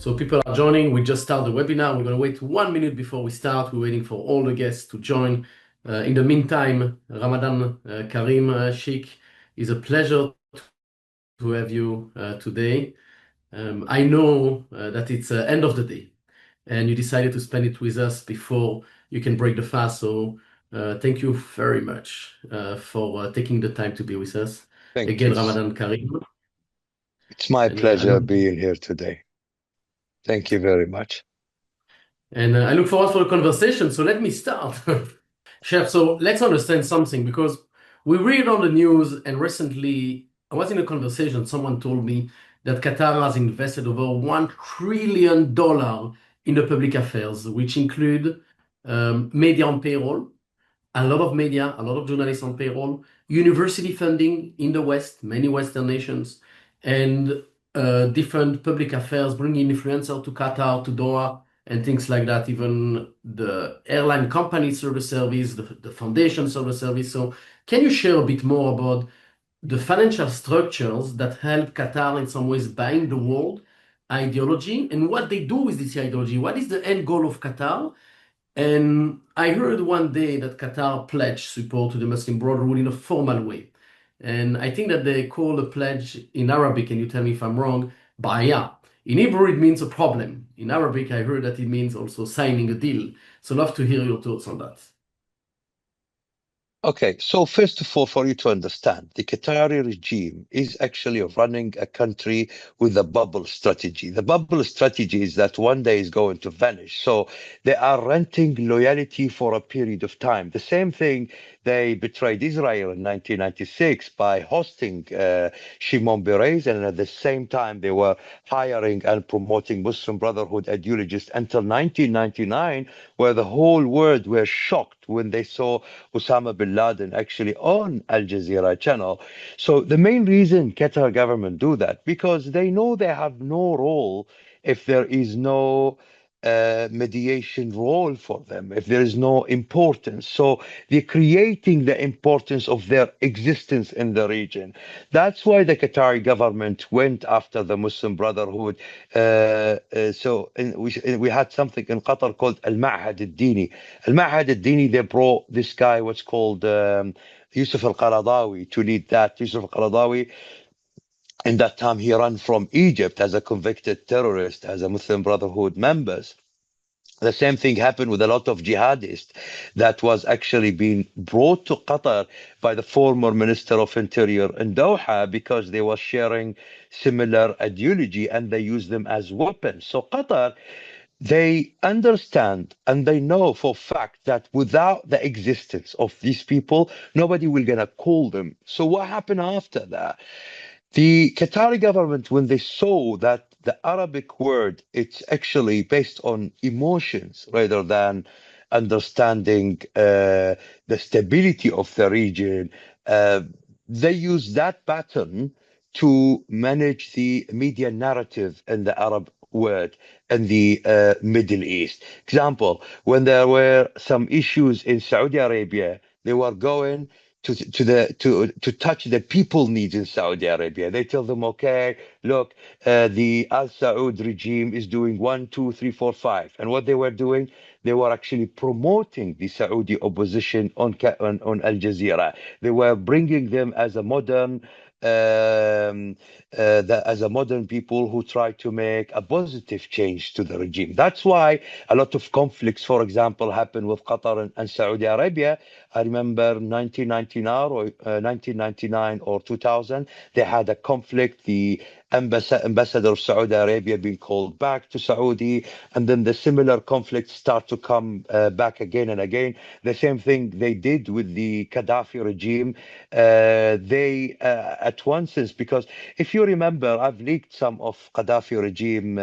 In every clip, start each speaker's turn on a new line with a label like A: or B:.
A: So people are joining. We just start the webinar. We're going to wait 1 minute before we start. We're waiting for all the guests to join. In the meantime, Ramadan Karim, Sheikh, it's a pleasure to have you today. I know that it's end of the day, and you decided to spend it with us before you can break the fast. So thank you very much for taking the time to be with us.
B: Thank
A: Again,
B: you.
A: Ramadan Karim.
B: It's my
A: And
B: pleasure being here today. Thank you very much.
A: I look forward for the conversation. So let me start. Chef, so let's understand something because we read on the news, and recently I was in a conversation. Someone told me that Qatar has invested over $1 trillion in the public affairs, which include media on payroll, a lot of media, a lot of journalists on payroll, university funding in the West, many Western nations, and different public affairs, bringing influencers to Qatar, to Doha, and things like that. Even the airline company serve a service, the foundation serve a service. So can you share a bit more about the financial structures that help Qatar in some ways bind the world ideology and what they do with this ideology? What is the end goal of Qatar? And I heard one day that Qatar pledged support to the Muslim Brotherhood in a formal way. And I think that they call the pledge in Arabic, and you tell me if I'm wrong, baya. In Hebrew, it means a problem. In Arabic, I heard that it means also signing a deal. So love to hear your thoughts on that.
B: Okay, so first of all, for you to understand, the Qatari regime is actually running a country with a bubble strategy. The bubble strategy is that one day is going to vanish. So they are renting loyalty for a period of time. The same thing, they betrayed Israel in 1996 by hosting Shimon Peres, and at the same time, they were hiring and promoting Muslim Brotherhood ideologists until 1999, where the whole world were shocked when they saw Osama bin Laden actually on Al Jazeera channel. So the main reason Qatar government do that, because they know they have no role if there is no mediation role for them, if there is no importance. So they're creating the importance of their existence in the region. That's why the Qatari government went after the Muslim Brotherhood. We had something in Qatar called Al-Ma'had al-Dini. Al-Ma'had al-Dini, they brought this guy, what's called Yusuf al-Qaradawi, to lead that. Yusuf al-Qaradawi, in that time, he ran from Egypt as a convicted terrorist, as a Muslim Brotherhood members. The same thing happened with a lot of jihadists that was actually being brought to Qatar by the former Minister of Interior in Doha because they were sharing similar ideology and they used them as weapons. So Qatar, they understand and they know for fact that without the existence of these people, nobody will gonna call them. So what happened after that? The Qatari government, when they saw that the Arabic word, it's actually based on emotions rather than understanding the stability of the region, uh, they use that pattern to manage the media narrative in the Arab world and the Middle East. Example, when there were some issues in Saudi Arabia, they were going to touch the people needs in Saudi Arabia. They tell them, okay, look, the Al Saud regime is doing 1, 2, 3, 4, 5, and what they were doing, they were actually promoting the Saudi opposition on Al Jazeera. They were bringing them as a modern as a modern people who try to make a positive change to the regime. That's why a lot of conflicts, for example, happen with Qatar and Saudi Arabia. I remember 1999 or 2000, they had a conflict. The ambassador of Saudi Arabia being called back to Saudi, and then the similar conflicts start to come back again and again. The same thing they did with the Gaddafi regime. They at once is because if you remember, I've leaked some of Gaddafi regime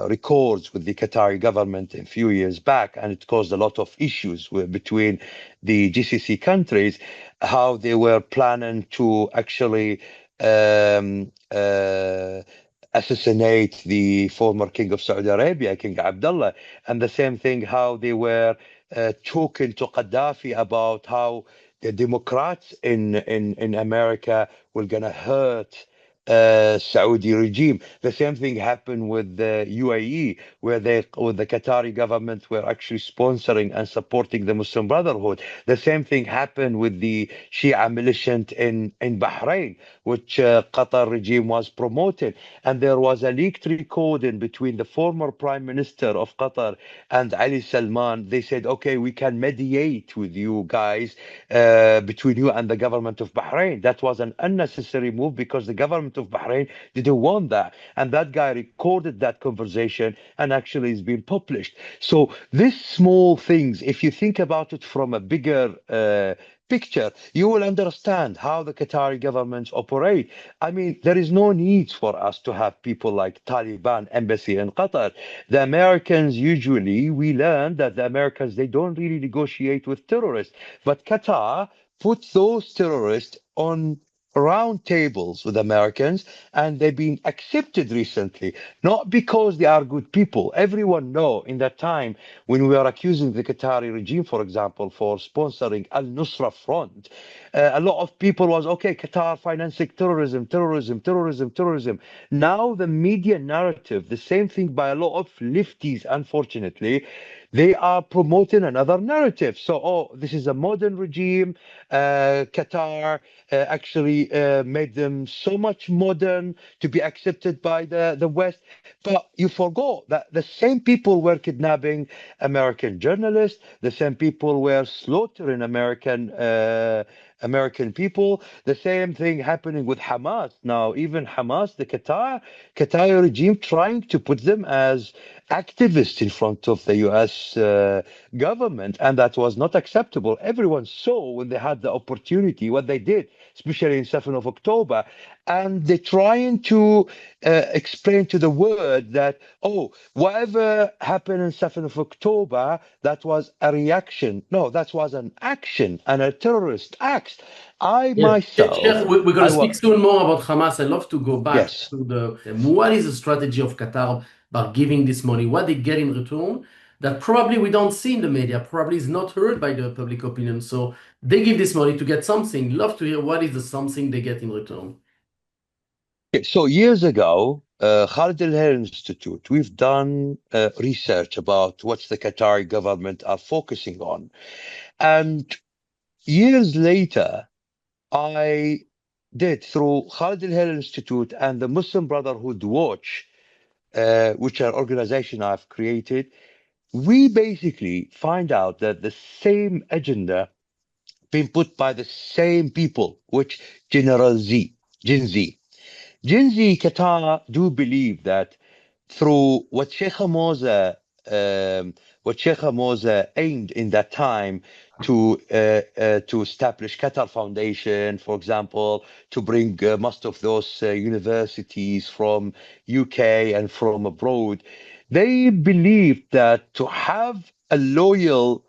B: records with the Qatari government a few years back, and it caused a lot of issues between the GCC countries, how they were planning to actually assassinate the former king of Saudi Arabia, King Abdullah, and the same thing how they were talking to Gaddafi about how the Democrats in America were gonna hurt Saudi regime. The same thing happened with the UAE, where with the Qatari government were actually sponsoring and supporting the Muslim Brotherhood. The same thing happened with the Shia militant in Bahrain, which Qatar regime was promoting. And there was a leaked recording between the former Prime Minister of Qatar and Ali Salman. They said, okay, we can mediate with you guys, between you and the government of Bahrain. That was an unnecessary move because the government of Bahrain didn't want that. And that guy recorded that conversation and actually is being published. So these small things, if you think about it from a bigger picture, you will understand how the Qatari governments operate. I mean, there is no need for us to have people like Taliban embassy in Qatar. The Americans, usually, we learn that the Americans, they don't really negotiate with terrorists. But Qatar put those terrorists on round tables with Americans, and they've been accepted recently, not because they are good people. Everyone know in that time when we are accusing the Qatari regime, for example, for sponsoring Al-Nusra Front, a lot of people was, okay, Qatar financing terrorism, terrorism, terrorism, terrorism. Now the media narrative, the same thing by a lot of lefties, unfortunately, they are promoting another narrative. So, oh, this is a modern regime. Qatar actually made them so much modern to be accepted by the West. But you forgot that the same people were kidnapping American journalists, the same people were slaughtering American people. The same thing happening with Hamas. Now, even Hamas, the Qatari regime trying to put them as activists in front of the US government, and that was not acceptable. Everyone saw when they had the opportunity what they did, especially in 7th of October, and they're trying to explain to the world that, oh, whatever happened in 7th of October, that was a reaction. No, that was an action and a terrorist act. I
A: Yes,
B: myself,
A: we're going
B: I
A: to speak
B: was,
A: soon more about Hamas. I love to go back
B: yes.
A: to what is the strategy of Qatar about giving this money, what they get in return, that probably we don't see in the media, probably is not heard by the public opinion. So they give this money to get something. Love to hear what is the something they get in return.
B: Okay, so years ago, Khalid Al Hail Institute, we've done research about what the Qatari government are focusing on. And years later, I did through Khalid Al Hail Institute and the Muslim Brotherhood Watch, which are organization I've created, we basically find out that the same agenda being put by the same people, which General Z, Gen Z. Gen Z Qatar do believe that through what Sheikh Moza aimed in that time to establish Qatar Foundation, for example, to bring most of those universities from UK and from abroad, they believe that to have a loyal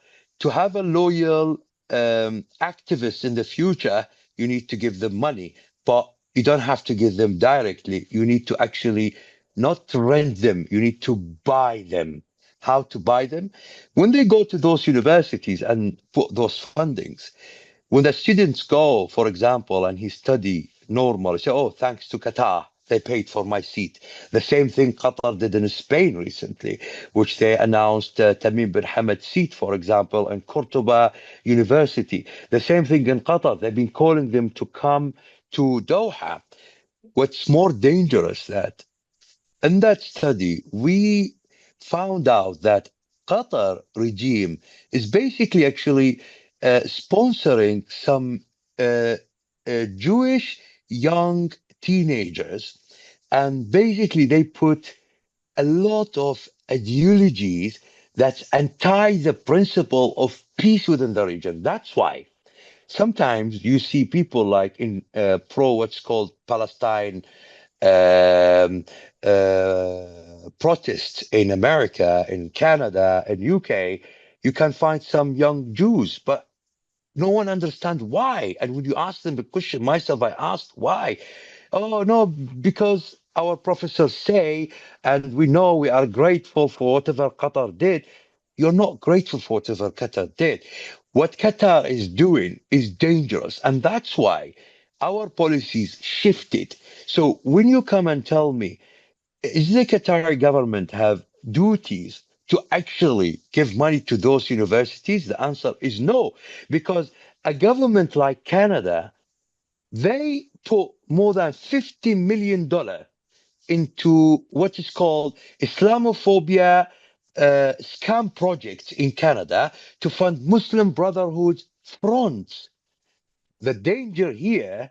B: activist in the future, you need to give them money, but you don't have to give them directly. You need to actually not rent them. You need to buy them. How to buy them? When they go to those universities and put those fundings, when the students go, for example, and he study normal, say, oh, thanks to Qatar, they paid for my seat. The same thing Qatar did in Spain recently, which they announced Tamim bin Hamad's seat, for example, in Cordoba University. The same thing in Qatar. They've been calling them to come to Doha. What's more dangerous that in that study, we found out that Qatar regime is basically actually sponsoring some Jewish young teenagers, and basically they put a lot of ideologies that's anti the principle of peace within the region. That's why sometimes you see people like in pro what's called Palestine um, protests in America, in Canada, in UK, you can find some young Jews, but no one understands why. And when you ask them the question, myself, I asked why. Oh no, because our professors say, and we know we are grateful for whatever Qatar did. You're not grateful for whatever Qatar did. What Qatar is doing is dangerous, and that's why. Our policies shifted. So when you come and tell me, is the Qatari government have duties to actually give money to those universities? The answer is no, because a government like Canada, they put more than $50 million into what is called Islamophobia scam projects in Canada to fund Muslim Brotherhood fronts. The danger here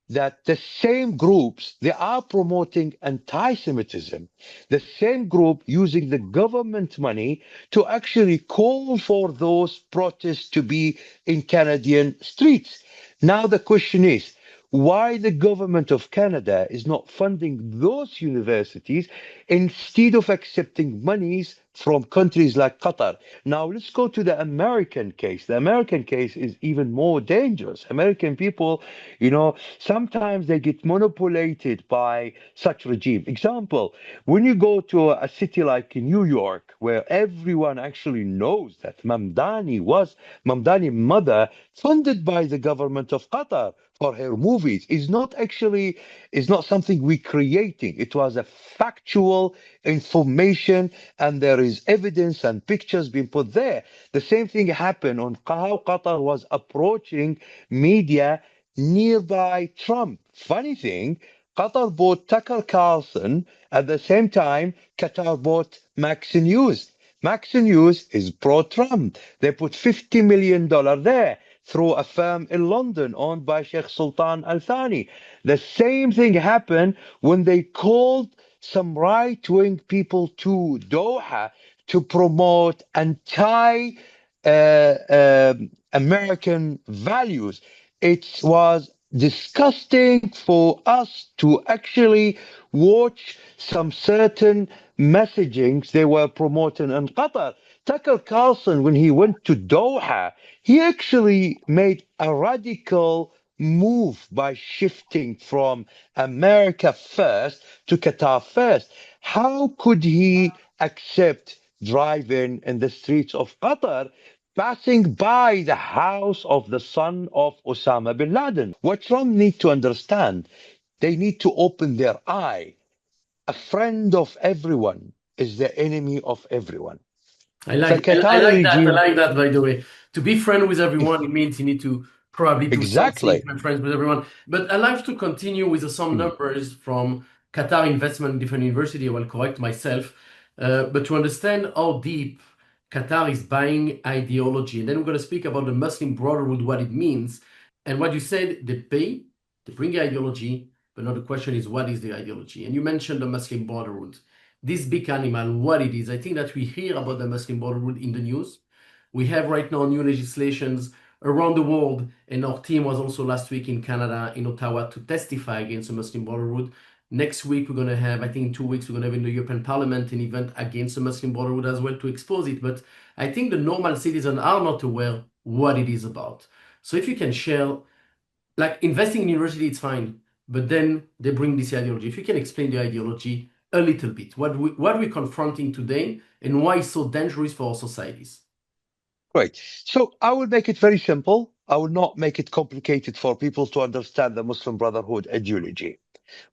B: that the same groups, they are promoting anti-Semitism. The same group using the government money to actually call for those protests to be in Canadian streets. Now the question is, why the government of Canada is not funding those universities instead of accepting monies from countries like Qatar? Now let's go to the American case. The American case is even more dangerous. American people, sometimes they get manipulated by such regime. Example, when you go to a city like New York, where everyone actually knows that Mamdani mother funded by the government of Qatar for her movies is not something we creating. It was a factual information, and there is evidence and pictures being put there. The same thing happened on how Qatar was approaching media nearby Trump. Funny thing, Qatar bought Tucker Carlson. At the same time, Qatar bought Max News. Max News is pro-Trump. They put $50 million there through a firm in London owned by Sheikh Sultan Al Thani. The same thing happened when they called some right-wing people to Doha to promote American values. It was disgusting for us to actually watch some certain messagings they were promoting in Qatar. Tucker Carlson, when he went to Doha, he actually made a radical move by shifting from America first to Qatar first. How could he accept driving in the streets of Qatar, passing by the house of the son of Osama bin Laden? What Trump need to understand, they need to open their eye. A friend of everyone is the enemy of everyone. The
A: I
B: Qatari
A: like that. I
B: regime,
A: like that, by the way. To be friend with everyone, it means you need to probably do something
B: exactly.
A: to be friends with everyone. But I like to continue with some
B: Mm.
A: numbers from Qatar investment in different university. I will correct myself. But to understand how deep Qatar is buying ideology, and then we're going to speak about the Muslim Brotherhood, what it means. And what you said, they pay, they bring ideology, but now the question is, what is the ideology? And you mentioned the Muslim Brotherhood, this big animal, what it is. I think that we hear about the Muslim Brotherhood in the news. We have right now new legislations around the world, and our team was also last week in Canada, in Ottawa, to testify against the Muslim Brotherhood. Next week, we're going to have, I think in 2 weeks, we're going to have in the European Parliament an event against the Muslim Brotherhood as well to expose it. But I think the normal citizens are not aware what it is about. So if you can share, like investing in university, it's fine, but then they bring this ideology. If you can explain the ideology a little bit, what we're confronting today and why it's so dangerous for our societies.
B: Great. So I will make it very simple. I will not make it complicated for people to understand the Muslim Brotherhood ideology.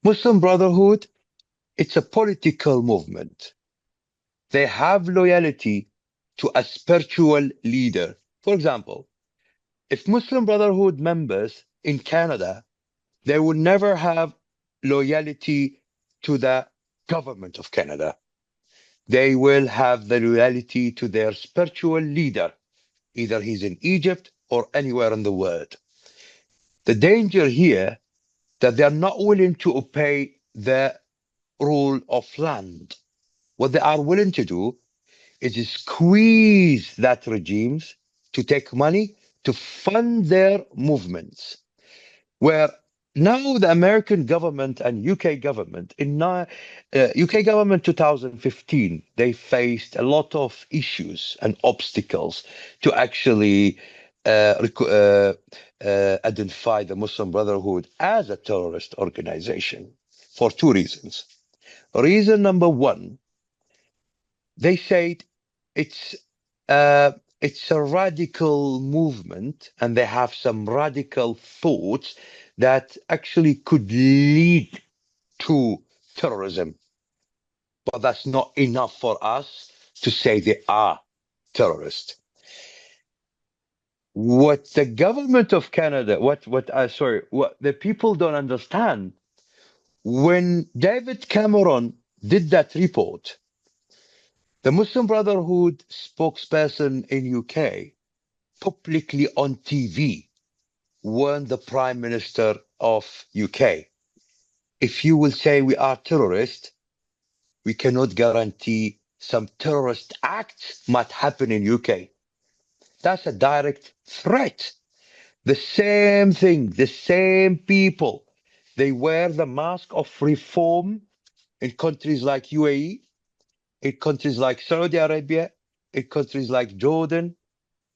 B: Muslim Brotherhood, it's a political movement. They have loyalty to a spiritual leader. For example, if Muslim Brotherhood members in Canada, they will never have loyalty to the government of Canada. They will have the loyalty to their spiritual leader, either he's in Egypt or anywhere in the world. The danger here that they are not willing to obey the rule of land. What they are willing to do is squeeze that regimes to take money to fund their movements. Where now the American government and UK government UK government 2015, they faced a lot of issues and obstacles to actually identify the Muslim Brotherhood as a terrorist organization for two reasons. Reason number one, they said it's it's a radical movement, and they have some radical thoughts that actually could lead to terrorism. But that's not enough for us to say they are terrorists. What the government of Canada, what the people don't understand, when David Cameron did that report, the Muslim Brotherhood spokesperson in UK publicly on TV warned the Prime Minister of UK. If you will say we are terrorists, we cannot guarantee some terrorist acts might happen in UK. That's a direct threat. The same thing, the same people, they wear the mask of reform in countries like UAE, in countries like Saudi Arabia, in countries like Jordan,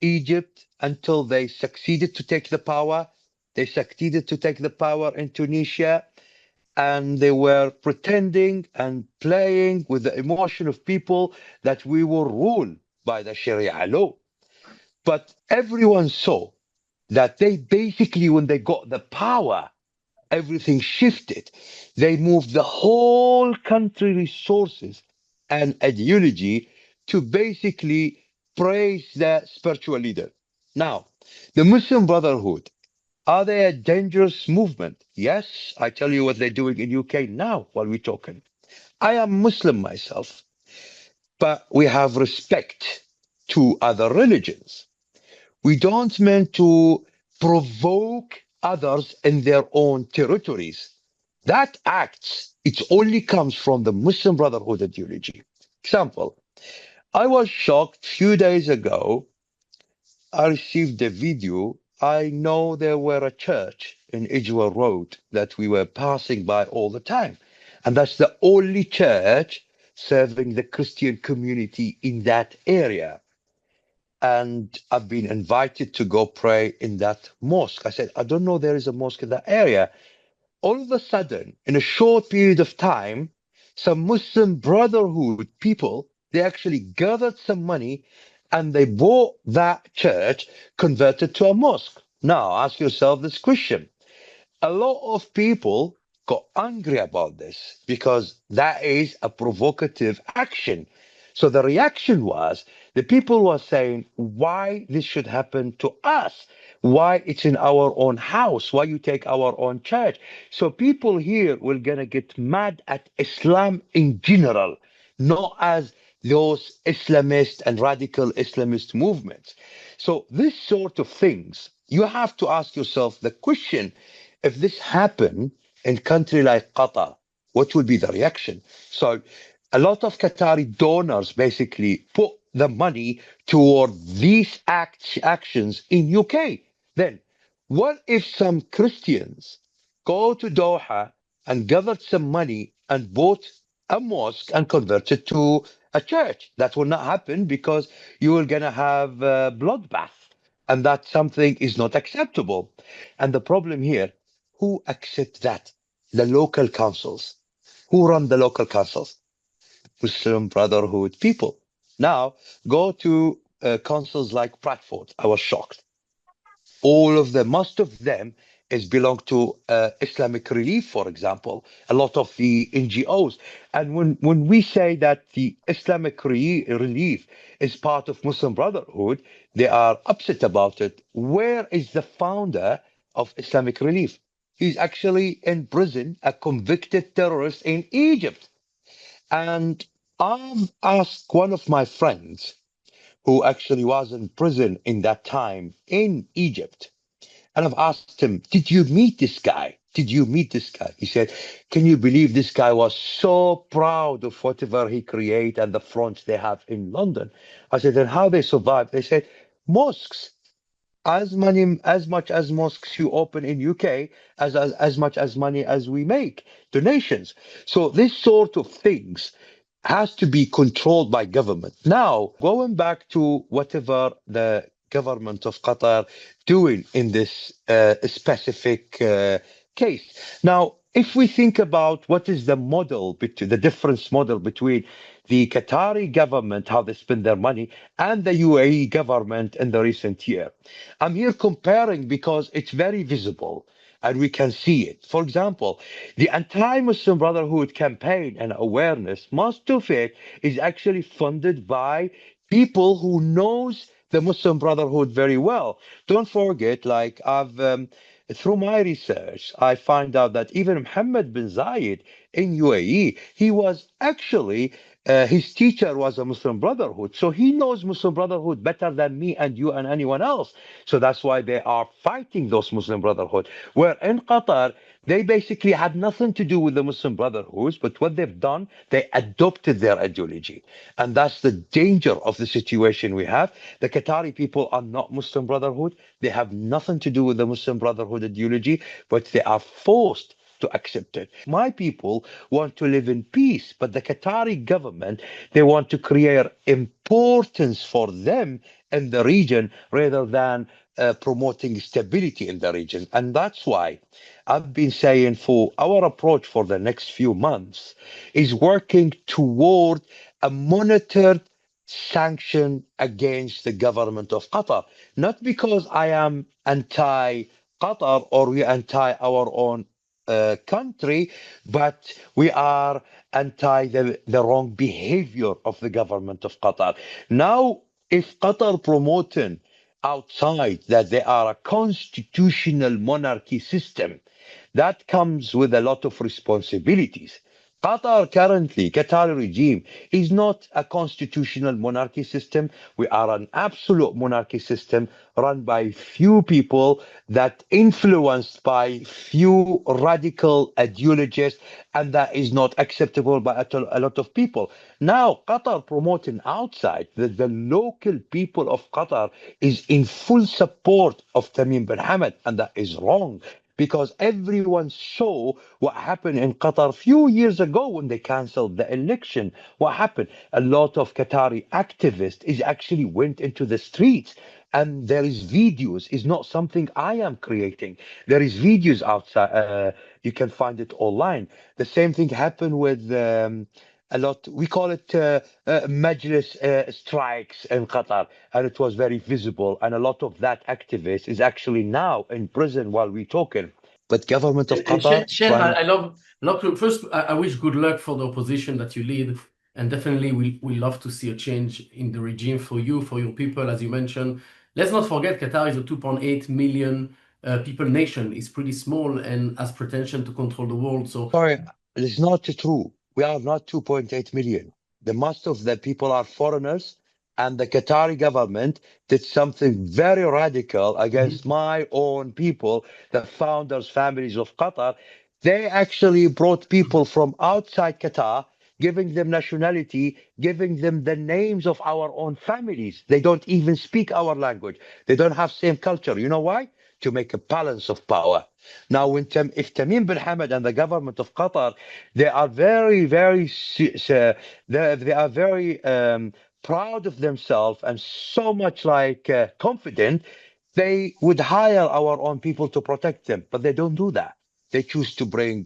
B: Egypt, until they succeeded to take the power. They succeeded to take the power in Tunisia, and they were pretending and playing with the emotion of people that we were ruled by the Sharia law. But everyone saw that they basically, when they got the power, everything shifted. They moved the whole country resources and ideology to basically praise the spiritual leader. Now, the Muslim Brotherhood, are they a dangerous movement? Yes, I tell you what they're doing in UK now while we're talking. I am Muslim myself, but we have respect to other religions. We don't mean to provoke others in their own territories. That act, it only comes from the Muslim Brotherhood ideology. Example, I was shocked few days ago. I received a video. I know there were a church in Edgware Road that we were passing by all the time. And that's the only church serving the Christian community in that area. And I've been invited to go pray in that mosque. I said, I don't know there is a mosque in that area. All of a sudden, in a short period of time, some Muslim Brotherhood people, they actually gathered some money and they bought that church, converted to a mosque. Now, ask yourself this question. A lot of people got angry about this because that is a provocative action. So the reaction was the people were saying, why this should happen to us? Why it's in our own house? Why you take our own church? So people here will gonna get mad at Islam in general, not as those Islamist and radical Islamist movements. So this sort of things, you have to ask yourself the question, if this happened in country like Qatar, what would be the reaction? So a lot of Qatari donors basically put the money toward these actions in UK. Then what if some Christians go to Doha and gathered some money and bought a mosque and converted to a church? That will not happen because you are going to have a bloodbath, and that something is not acceptable. And the problem here, who accept that? The local councils. Who run the local councils? Muslim Brotherhood people. Now, go to councils like Bradford. I was shocked. All of them, most of them, is belong to Islamic Relief, for example. A lot of the NGOs, and when we say that the Islamic Relief is part of Muslim Brotherhood, they are upset about it. Where is the founder of Islamic Relief? He's actually in prison, a convicted terrorist in Egypt. And I've asked one of my friends who actually was in prison in that time in Egypt. And I've asked him, did you meet this guy? Did you meet this guy? He said, can you believe this guy was so proud of whatever he created and the front they have in London? I said, then how they survived? They said, mosques. As much as mosques you open in UK, as much as money as we make, donations. So this sort of things has to be controlled by government. Now, going back to whatever the government of Qatar doing in this specific case. Now, if we think about what is the model between the difference model between the Qatari government, how they spend their money, and the UAE government in the recent year, I'm here comparing because it's very visible and we can see it. For example, the anti-Muslim Brotherhood campaign and awareness, most of it is actually funded by people who knows the Muslim Brotherhood very well. Don't forget, like through my research, I find out that even Mohammed bin Zayed in UAE, he was actually his teacher was a Muslim Brotherhood, so he knows Muslim Brotherhood better than me and you and anyone else. So that's why they are fighting those Muslim Brotherhood. Where in Qatar, they basically had nothing to do with the Muslim Brotherhoods, but what they've done, they adopted their ideology. And that's the danger of the situation we have. The Qatari people are not Muslim Brotherhood. They have nothing to do with the Muslim Brotherhood ideology, but they are forced to accept it. My people want to live in peace, but the Qatari government, they want to create importance for them in the region rather than promoting stability in the region. And that's why I've been saying for our approach for the next few months is working toward a monitored sanction against the government of Qatar. Not because I am anti Qatar or we anti our own country, but we are anti the wrong behavior of the government of Qatar. Now, if Qatar promoting outside that they are a constitutional monarchy system, that comes with a lot of responsibilities. Qatar currently, Qatari regime is not a constitutional monarchy system. We are an absolute monarchy system run by few people that influenced by few radical ideologies, and that is not acceptable by a lot of people. Now, Qatar promoting outside that the local people of Qatar is in full support of Tamim bin Hamad, and that is wrong because everyone saw what happened in Qatar a few years ago when they canceled the election. What happened? A lot of Qatari activists is actually went into the streets. And there is videos. It's not something I am creating. There is videos outside. You can find it online. The same thing happened with a lot. We call it Majlis strikes in Qatar, and it was very visible. And a lot of that activist is actually now in prison while we're talking. But government of
A: And
B: Qatar
A: Sheikh,
B: trying.
A: I love to first. I wish good luck for the opposition that you lead, and definitely we love to see a change in the regime for you, for your people, as you mentioned. Let's not forget Qatar is a 2.8 million people nation. It's pretty small and has pretension to control the world. So
B: Sorry, it's not true. We are not 2.8 million. The most of the people are foreigners, and the Qatari government did something very radical against
A: Mhm.
B: my own people, the founders' families of Qatar. They actually brought people from outside Qatar, giving them nationality, giving them the names of our own families. They don't even speak our language. They don't have same culture. You know why? To make a balance of power. Now, if Tamim bin Hamad and the government of Qatar, they are they are very proud of themselves and so much like confident, they would hire our own people to protect them, but they don't do that. They choose to bring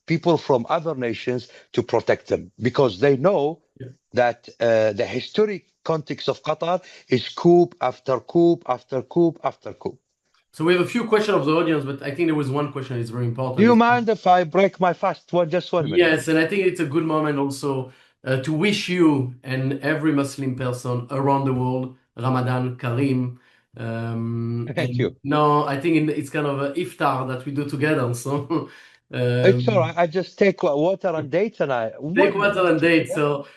B: people from other nations to protect them because they know
A: Yeah.
B: that the historic context of Qatar is coup after coup after coup after coup.
A: So we have a few questions of the audience, but I think there was one question that's very
B: Do
A: important.
B: you mind if I break my fast? Just 1 minute.
A: Yes, and I think it's a good moment also to wish you and every Muslim person around the world Ramadan Kareem.
B: Thank you.
A: And no, I think it's kind of a iftar that we do together. So
B: It's all
A: um,
B: right. I just take water and dates and I
A: take
B: one
A: water and
B: minute.
A: date.
B: Yeah.
A: So,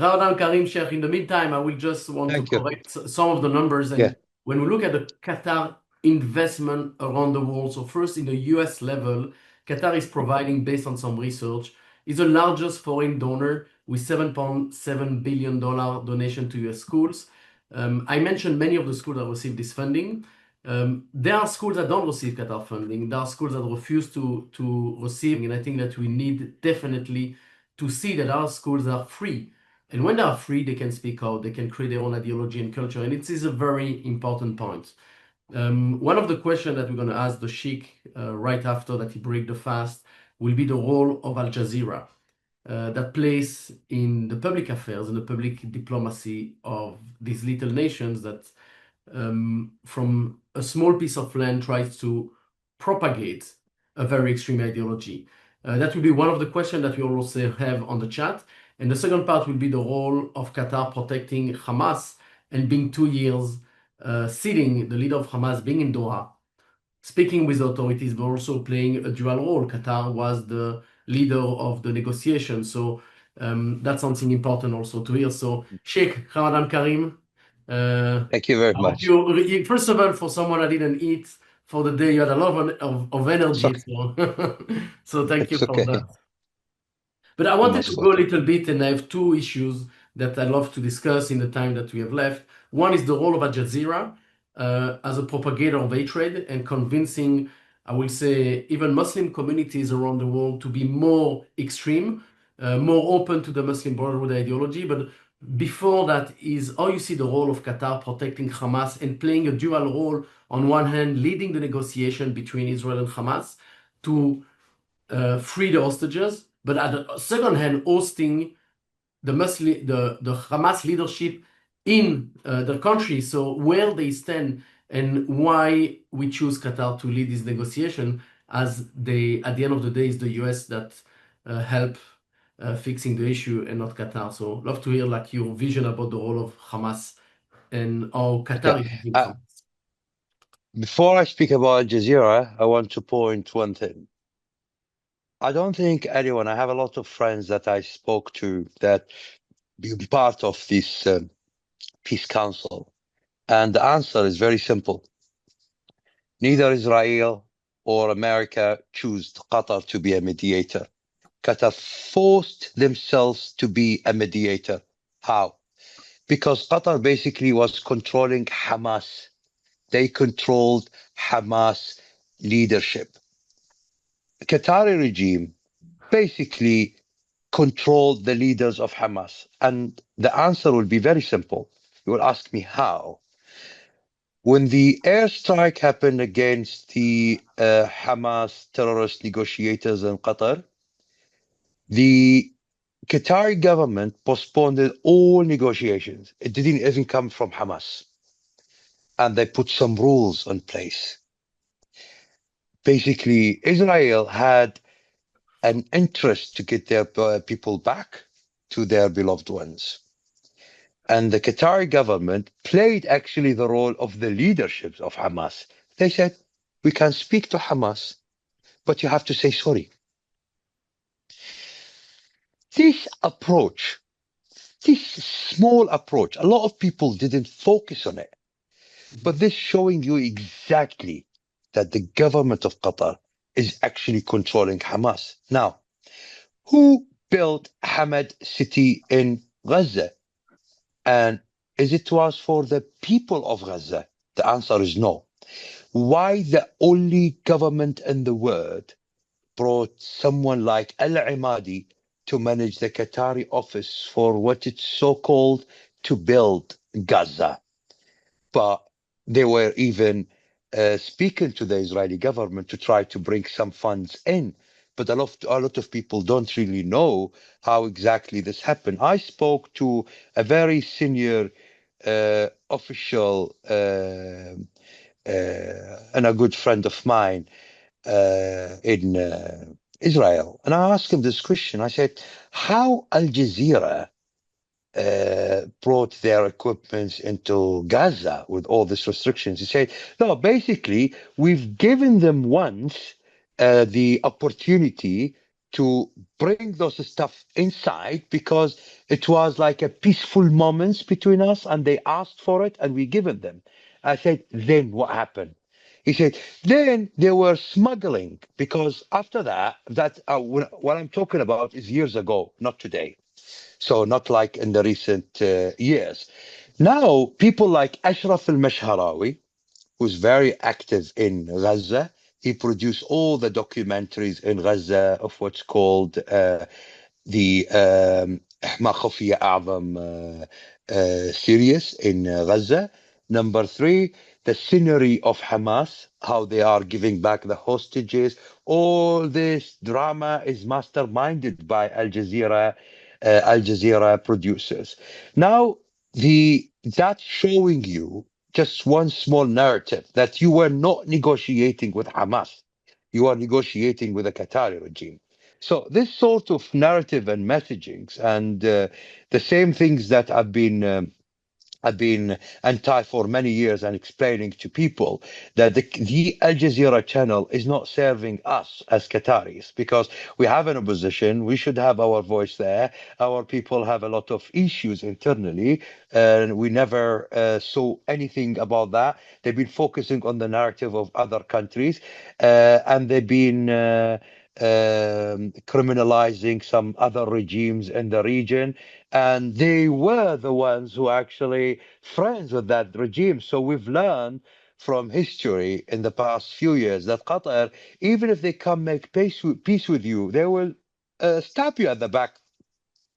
A: Ramadan Karim Sheikh, in the meantime, I will just want to
B: Thank you.
A: correct some of the numbers.
B: Yeah.
A: And when we look at the Qatar investment around the world, so first in the US level, Qatar is providing, based on some research, is the largest foreign donor with $7.7 billion donation to US schools. I mentioned many of the schools that receive this funding. There are schools that don't receive Qatar funding. There are schools that refuse to receive, and I think that we need definitely to see that our schools are free. And when they are free, they can speak out, they can create their own ideology and culture. And it is a very important point. One of the questions that we're going to ask the Sheikh right after that he break the fast will be the role of Al Jazeera, that place in the public affairs and the public diplomacy of these little nations that from a small piece of land tries to propagate a very extreme ideology. That will be one of the questions that we also have on the chat. And the second part will be the role of Qatar protecting Hamas and being 2 years sitting, the leader of Hamas being in Doha, speaking with the authorities, but also playing a dual role. Qatar was the leader of the negotiation. So that's something important also to hear. So Sheikh Ramadan Karim,
B: Thank you very
A: I hope
B: much.
A: first of all, for someone that didn't eat for the day, you had a lot of
B: It's
A: energy.
B: okay.
A: So, so thank you
B: It's
A: for
B: okay.
A: that. But I
B: You're
A: wanted to
B: most
A: go a
B: welcome.
A: little bit, and I have two issues that I'd love to discuss in the time that we have left. One is the role of Al Jazeera as a propagator of hatred and convincing, I will say, even Muslim communities around the world to be more extreme, more open to the Muslim Brotherhood ideology. But before that is how you see the role of Qatar protecting Hamas and playing a dual role, on one hand, leading the negotiation between Israel and Hamas to free the hostages, but at the second hand, hosting the Hamas leadership in the country. So where they stand and why we choose Qatar to lead this negotiation, as they, at the end of the day, is the US that help fixing the issue and not Qatar. So love to hear like your vision about the role of Hamas and how
B: Okay.
A: Qatar is using
B: Uh,
A: Hamas.
B: Before I speak about Al Jazeera, I want to point one thing. I don't think anyone, I have a lot of friends that I spoke to that be part of this peace council. And the answer is very simple. Neither Israel or America chose Qatar to be a mediator. Qatar forced themselves to be a mediator. How? Because Qatar basically was controlling Hamas. They controlled Hamas leadership. The Qatari regime basically controlled the leaders of Hamas. And the answer will be very simple. You will ask me how. When the airstrike happened against the Hamas terrorist negotiators in Qatar, the Qatari government postponed all negotiations. It didn't even come from Hamas. And they put some rules in place. Basically, Israel had an interest to get their people back to their beloved ones. And the Qatari government played actually the role of the leadership of Hamas. They said, we can speak to Hamas, but you have to say sorry. This approach, this small approach, a lot of people didn't focus on it, but this showing you exactly that the government of Qatar is actually controlling Hamas. Now, who built Hamad city in Gaza? And is it was for the people of Gaza? The answer is no. Why the only government in the world brought someone like Al Imadi to manage the Qatari office for what it's so called to build Gaza? But they were even speaking to the Israeli government to try to bring some funds in. But a lot of people don't really know how exactly this happened. I spoke to a very senior official and a good friend of mine in Israel. And I asked him this question. I said, how Al Jazeera brought their equipment into Gaza with all these restrictions? He said, no, basically, we've given them once the opportunity to bring those stuff inside because it was like a peaceful moments between us and they asked for it and we given them. I said, then what happened? He said, then they were smuggling because after that, what I'm talking about is years ago, not today. So not like in the recent years. Now, people like Ashraf al-Mashharawi, who's very active in Gaza, he produced all the documentaries in Gaza of what's called the ما خفي أعظم series in Gaza. Number three, the scenery of Hamas, how they are giving back the hostages. All this drama is masterminded by Al Jazeera producers. Now, that's showing you just one small narrative that you were not negotiating with Hamas. You are negotiating with the Qatari regime. So this sort of narrative and messagings and the same things that I've been anti for many years and explaining to people that the Al Jazeera channel is not serving us as Qataris because we have an opposition. We should have our voice there. Our people have a lot of issues internally, and we never saw anything about that. They've been focusing on the narrative of other countries, and they've been criminalizing some other regimes in the region, and they were the ones who actually friends with that regime. So we've learned from history in the past few years that Qatar, even if they come make peace with you, they will stab you at the back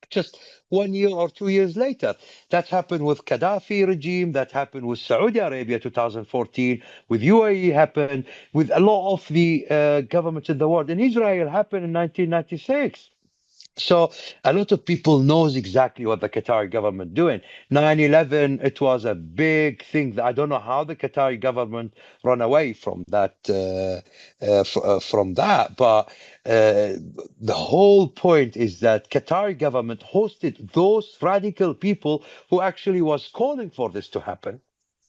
B: just 1 year or 2 years later. That happened with Gaddafi regime. That happened with Saudi Arabia 2014. With UAE happened with a lot of the governments in the world. In Israel happened in 1996. So a lot of people knows exactly what the Qatari government doing. 9/11, it was a big thing. I don't know how the Qatari government run away from that, but the whole point is that Qatari government hosted those radical people who actually was calling for this to happen.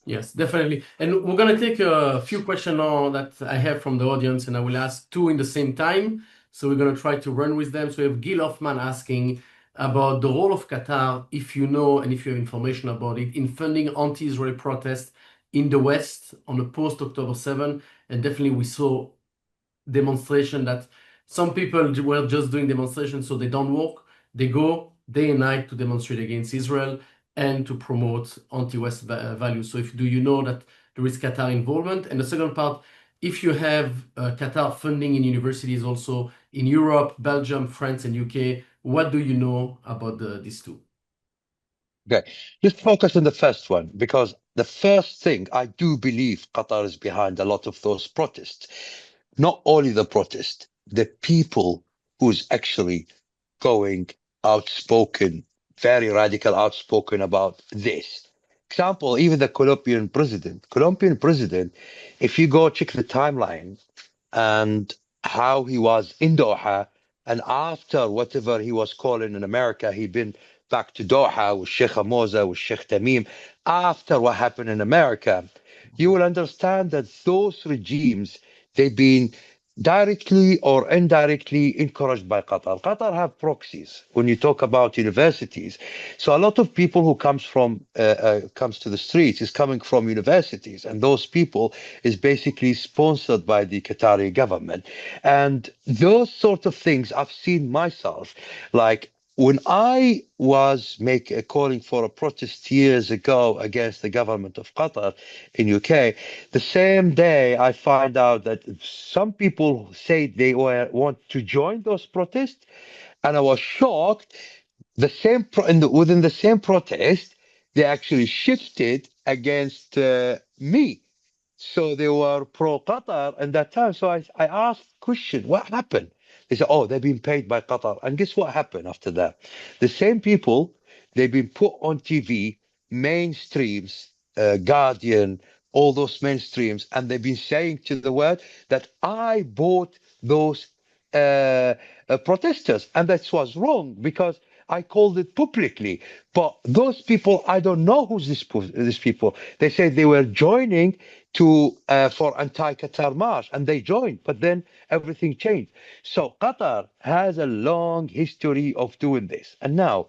A: Yes, definitely. And we're going to take a few questions now that I have from the audience, and I will ask two in the same time. So we're going to try to run with them. So we have Gil Hoffman asking about the role of Qatar, if you know and if you have information about it, in funding anti-Israeli protests in the West on the post-October 7. And definitely we saw demonstration that some people were just doing demonstrations, so they don't work. They go day and night to demonstrate against Israel and to promote anti-West values. So do you know that there is Qatar involvement? And the second part, if you have Qatar funding in universities also in Europe, Belgium, France, and UK, what do you know about these two?
B: Okay, let's focus on the first one because the first thing I do believe Qatar is behind a lot of those protests. Not only the protest, the people who's actually going outspoken, very radical outspoken about this. Example, even the Colombian president. Colombian president, if you go check the timeline and how he was in Doha, and after whatever he was calling in America, he'd been back to Doha with Sheikh Hamoza, with Sheikh Tamim. After what happened in America, you will understand that those regimes, they've been directly or indirectly encouraged by Qatar. Qatar have proxies when you talk about universities. So a lot of people who comes to the streets is coming from universities, and those people is basically sponsored by the Qatari government. And those sort of things I've seen myself, like when I was calling for a protest years ago against the government of Qatar in UK, the same day I find out that some people say they want to join those protests, and I was shocked. Within the same protest, they actually shifted against me. So they were pro Qatar at that time. So I asked question, what happened? They said, oh, they've been paid by Qatar. And guess what happened after that? The same people, they've been put on TV, mainstreams, Guardian, all those mainstreams, and they've been saying to the world that I bought those protesters. And that was wrong because I called it publicly. But those people, I don't know who's these people. They said they were joining to for anti-Qatar march, and they joined, but then everything changed. So Qatar has a long history of doing this, and now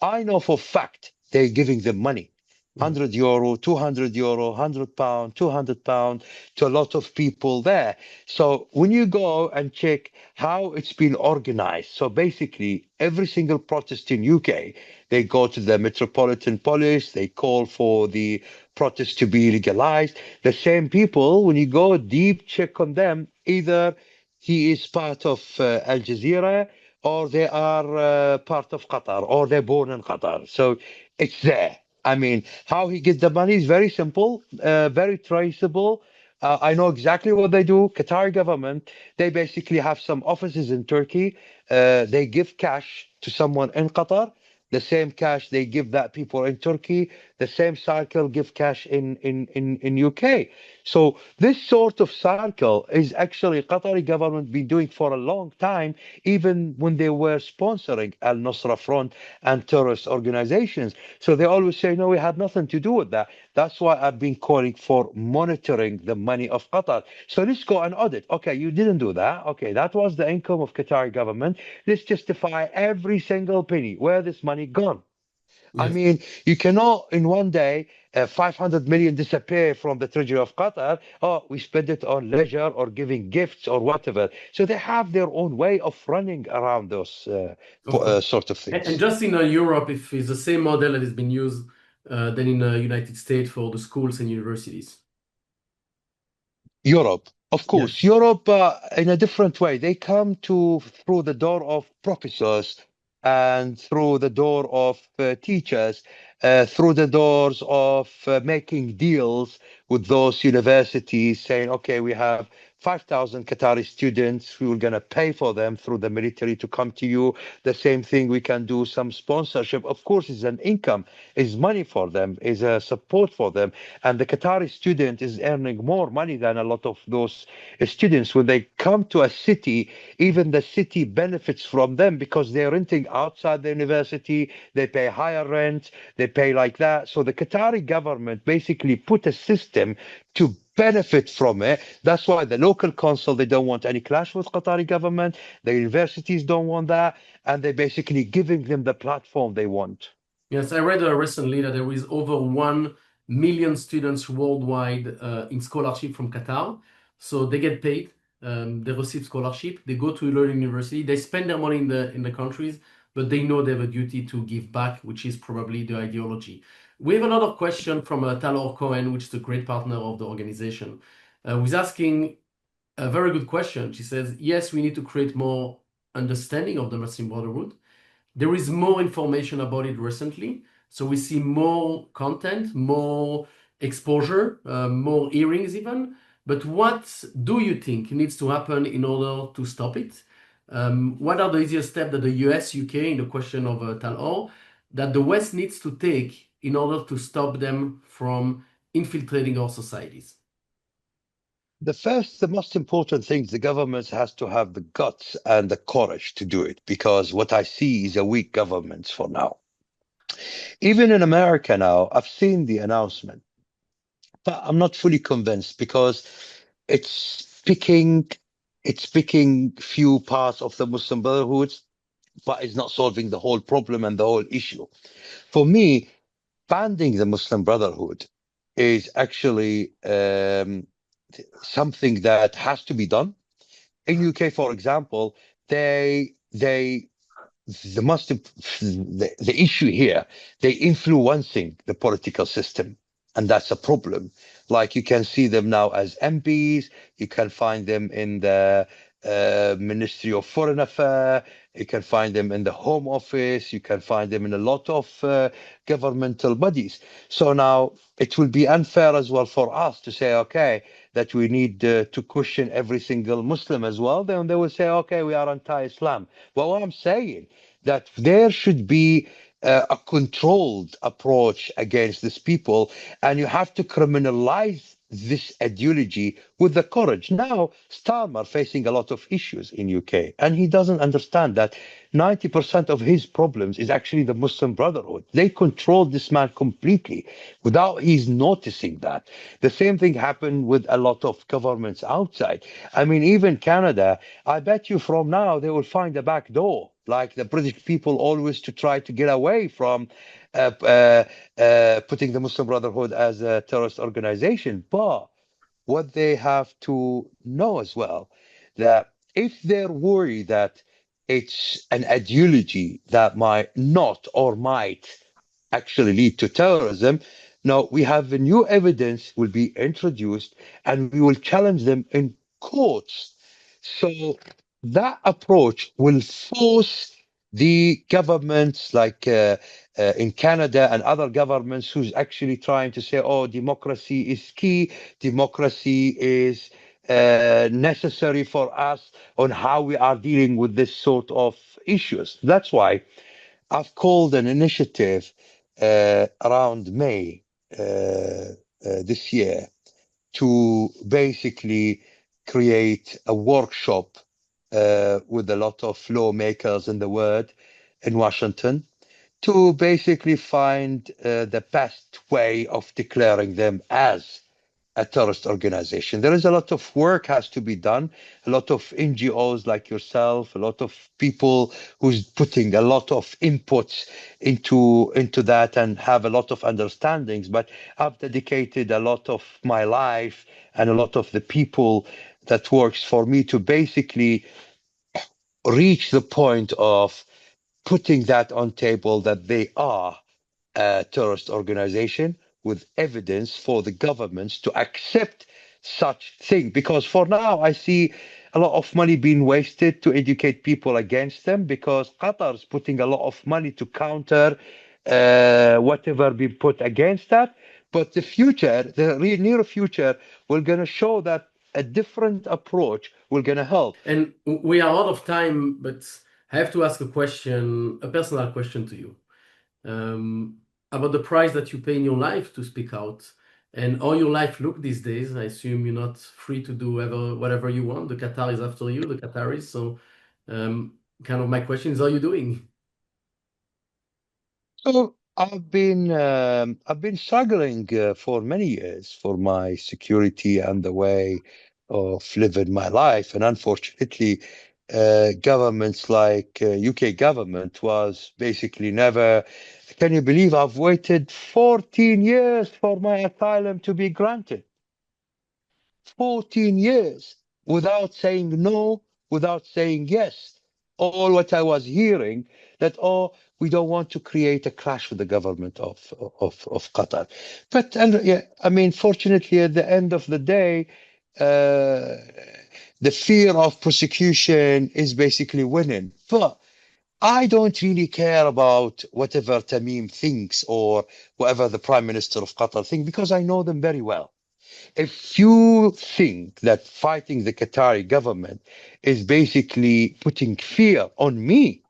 B: I know for fact they're giving them money. €100, €200, £100, £200 to a lot of people there. So when you go and check how it's been organized, so basically every single protest in UK, they go to the Metropolitan Police, they call for the protest to be legalized. The same people, when you go deep check on them, either he is part of Al Jazeera or they are part of Qatar or they're born in Qatar. So it's there. I mean, how he gets the money is very simple, very traceable. I know exactly what they do. Qatari government, they basically have some offices in Turkey. They give cash to someone in Qatar. The same cash they give that people in Turkey. The same cycle give cash in UK. So this sort of cycle is actually Qatari government been doing for a long time, even when they were sponsoring Al Nusra Front and terrorist organizations. So they always say, no, we had nothing to do with that. That's why I've been calling for monitoring the money of Qatar. So let's go and audit. Okay, you didn't do that. Okay, that was the income of Qatari government. Let's justify every single penny. Where this money gone? I
A: Yes.
B: mean, you cannot in one day 500 million disappear from the treasury of Qatar. Oh, we spend it on leisure or giving gifts or whatever. So they have their own way of running around those
A: Of course.
B: sort of
A: And
B: things.
A: just in Europe, if it's the same model that has been used than in the United States for the schools and universities.
B: Europe, of course,
A: Yes.
B: Europe in a different way. They come to through the door of professors and through the door of teachers, through the doors of making deals with those universities, saying, okay, we have 5,000 Qatari students. We are going to pay for them through the military to come to you. The same thing, we can do some sponsorship. Of course, it's an income, is money for them, is a support for them. And the Qatari student is earning more money than a lot of those students. When they come to a city, even the city benefits from them because they're renting outside the university, they pay higher rent, they pay like that. So the Qatari government basically put a system to benefit from it. That's why the local council, they don't want any clash with Qatari government. The universities don't want that. And they're basically giving them the platform they want.
A: Yes, I read recently that there is over 1 million students worldwide in scholarship from Qatar. So they get paid, they receive scholarship, they go to learn university, they spend their money in the countries, but they know they have a duty to give back, which is probably the ideology. We have another question from Talor Cohen, which is a great partner of the organization, who's asking a very good question. She says, yes, we need to create more understanding of the Muslim Brotherhood. There is more information about it recently. So we see more content, more exposure, more hearings even. But what do you think needs to happen in order to stop it? What are the easiest steps that the US, UK, in the question of Talor, that the West needs to take in order to stop them from infiltrating our societies?
B: The most important thing, the government has to have the guts and the courage to do it because what I see is a weak government for now. Even in America now, I've seen the announcement, but I'm not fully convinced because it's picking it's picking few parts of the Muslim Brotherhood, but it's not solving the whole problem and the whole issue. For me, banding the Muslim Brotherhood is actually something that has to be done. In UK, for example, they the most the issue here, they influencing the political system, and that's a problem. Like you can see them now as MPs, you can find them in the Ministry of Foreign Affairs, you can find them in the Home Office, you can find them in a lot of governmental bodies. So now it will be unfair as well for us to say, okay, that we need to question every single Muslim as well. Then they will say, okay, we are anti-Islam. Well, what I'm saying that there should be a controlled approach against these people, and you have to criminalize this ideology with the courage. Now, Starmer facing a lot of issues in UK, and he doesn't understand that 90% of his problems is actually the Muslim Brotherhood. They control this man completely without he's noticing that. The same thing happened with a lot of governments outside. I mean, even Canada, I bet you from now they will find a back door, like the British people always to try to get away from putting the Muslim Brotherhood as a terrorist organization. But what they have to know as well, that if they're worried that it's an ideology that might not or might actually lead to terrorism, now we have a new evidence will be introduced and we will challenge them in courts. So that approach will force the governments like in Canada and other governments who's actually trying to say, oh, democracy is key, democracy is necessary for us on how we are dealing with this sort of issues. That's why I've called an initiative around May this year to basically create a workshop with a lot of lawmakers in the world in Washington to basically find the best way of declaring them as a terrorist organization. There is a lot of work has to be done. A lot of NGOs like yourself, a lot of people who's putting a lot of inputs into that and have a lot of understandings. But I've dedicated a lot of my life and a lot of the people that works for me to basically reach the point of putting that on table that they are a terrorist organization with evidence for the governments to accept such thing. Because for now, I see a lot of money being wasted to educate people against them because Qatar is putting a lot of money to counter whatever be put against that. But the future, the near future, we're going to show that a different approach will going to help.
A: And we are out of time, but I have to ask a question, a personal question to you, about the price that you pay in your life to speak out and how your life look these days. I assume you're not free to do whatever you want. The Qatar is after you, the Qataris. So, kind of my question is, how are you doing?
B: So I've been struggling for many years for my security and the way of living my life, and unfortunately, governments like UK government was basically never. Can you believe I've waited 14 years for my asylum to be granted? 14 years without saying no, without saying yes. All what I was hearing that, oh, we don't want to create a clash with the government of Qatar. But, and yeah, I mean, fortunately, at the end of the day, uh, the fear of prosecution is basically winning. But I don't really care about whatever Tamim thinks or whatever the Prime Minister of Qatar thinks because I know them very well. If you think that fighting the Qatari government is basically putting fear on me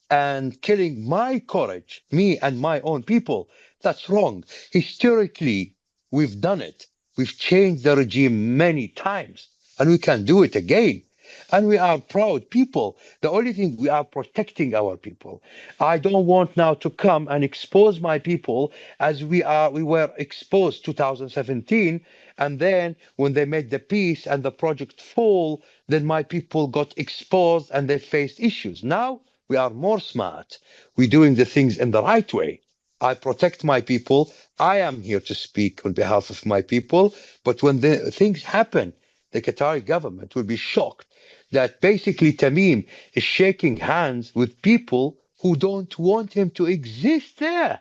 B: and killing my courage, me and my own people, that's wrong. Historically, we've done it. We've changed the regime many times, and we can do it again. And we are proud people. The only thing we are protecting our people. I don't want now to come and expose my people as we were exposed 2017. And then when they made the peace and the project fall, then my people got exposed and they faced issues. Now we are more smart. We're doing the things in the right way. I protect my people. I am here to speak on behalf of my people. But when the things happen, the Qatari government will be shocked that basically Tamim is shaking hands with people who don't want him to exist there.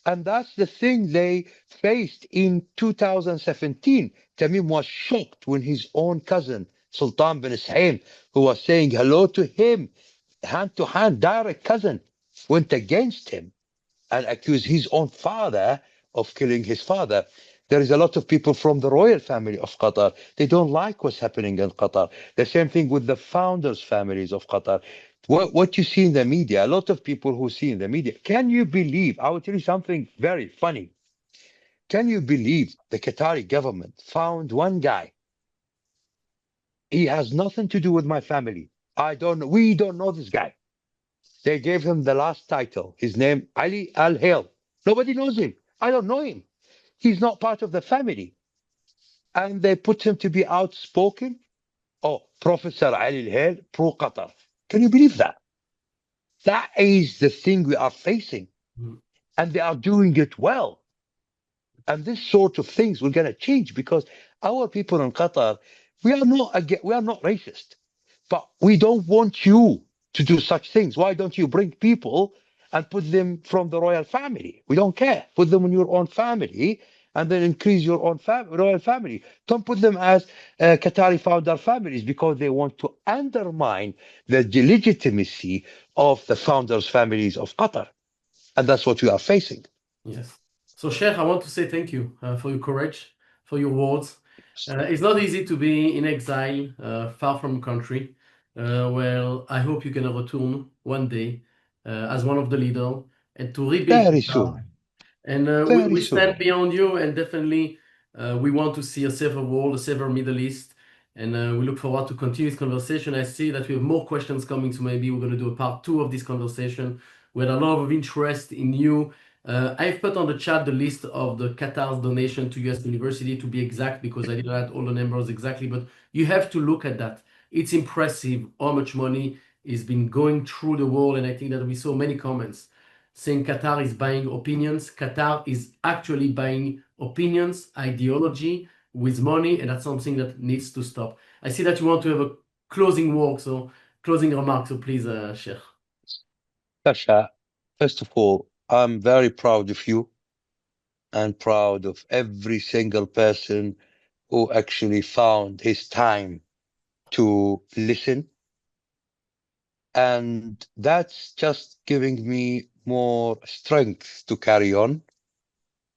B: And that's the thing they faced in 2017. Tamim was shocked when his own cousin, Sultan bin Sa'im, who was saying hello to him, hand to hand, direct cousin, went against him and accused his own father of killing his father. There is a lot of people from the royal family of Qatar. They don't like what's happening in Qatar. The same thing with the founders' families of Qatar. What you see in the media, a lot of people who see in the media, can you believe? I will tell you something very funny. Can you believe the Qatari government found one guy? He has nothing to do with my family. I don't know. We don't know this guy. They gave him the last title. His name, Ali Al Hail. Nobody knows him. I don't know him. He's not part of the family. And they put him to be outspoken. Oh, Professor Ali Al Hail, pro Qatar. Can you believe that? That is the thing we are facing.
A: Mm.
B: And they are doing it well. And this sort of things we're going to change because our people in Qatar, we are not racist, but we don't want you to do such things. Why don't you bring people and put them from the royal family? We don't care. Put them in your own family and then increase your own royal family. Don't put them as Qatari founder families, because they want to undermine the legitimacy of the founders' families of Qatar. And that's what we are facing.
A: Yes. So, Sheikh, I want to say thank you for your courage, for your words. It's not easy to be in exile, far from country. Well, I hope you can return one day as one of the leaders and to rebuild
B: Very
A: Qatar.
B: soon.
A: And
B: Very
A: we
B: soon.
A: stand beyond you, and definitely we want to see a safer world, a safer Middle East. And we look forward to continue this conversation. I see that we have more questions coming, so maybe we're going to do a part two of this conversation. We had a lot of interest in you. I've put on the chat the list of the Qatar's donation to US University, to be exact, because I didn't add all the numbers exactly, but you have to look at that. It's impressive how much money is been going through the world, and I think that we saw many comments saying Qatar is buying opinions. Qatar is actually buying opinions, ideology with money, and that's something that needs to stop. I see that you want to have a closing word, so closing remarks, so please, Sheikh.
B: Tasha, first of all, I'm very proud of you and proud of every single person who actually found his time to listen. And that's just giving me more strength to carry on,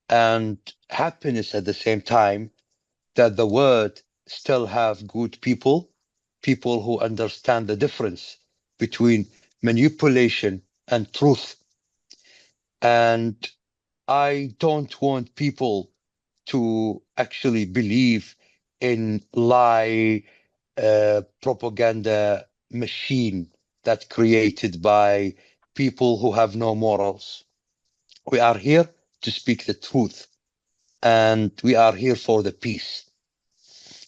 B: and happiness at the same time that the world still have good people, people who understand the difference between manipulation and truth. And I don't want people to actually believe in lie propaganda machine that created by people who have no morals. We are here to speak the truth, and we are here for the peace,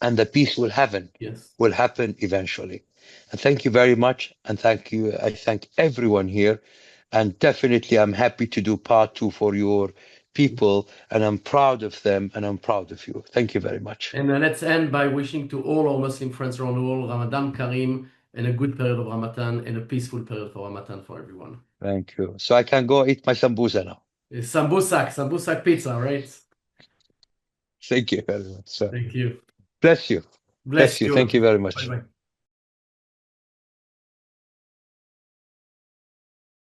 B: and the peace
A: Yes.
B: will happen eventually. And thank you very much, and thank you. I thank everyone here, and definitely I'm happy to do part two for your people, and I'm proud of them, and I'm proud of you. Thank you very much.
A: And let's end by wishing to all our Muslim friends around the world Ramadan Kareem and a good period of Ramadan and a peaceful period for Ramadan for everyone.
B: Thank you. So I can go eat my sambusa now.
A: Sambusak pizza, right?
B: Thank you very much, sir.
A: Thank you.
B: Bless you. Bless
A: Bless
B: you.
A: you.
B: Thank you very
A: Bye
B: much.
A: bye.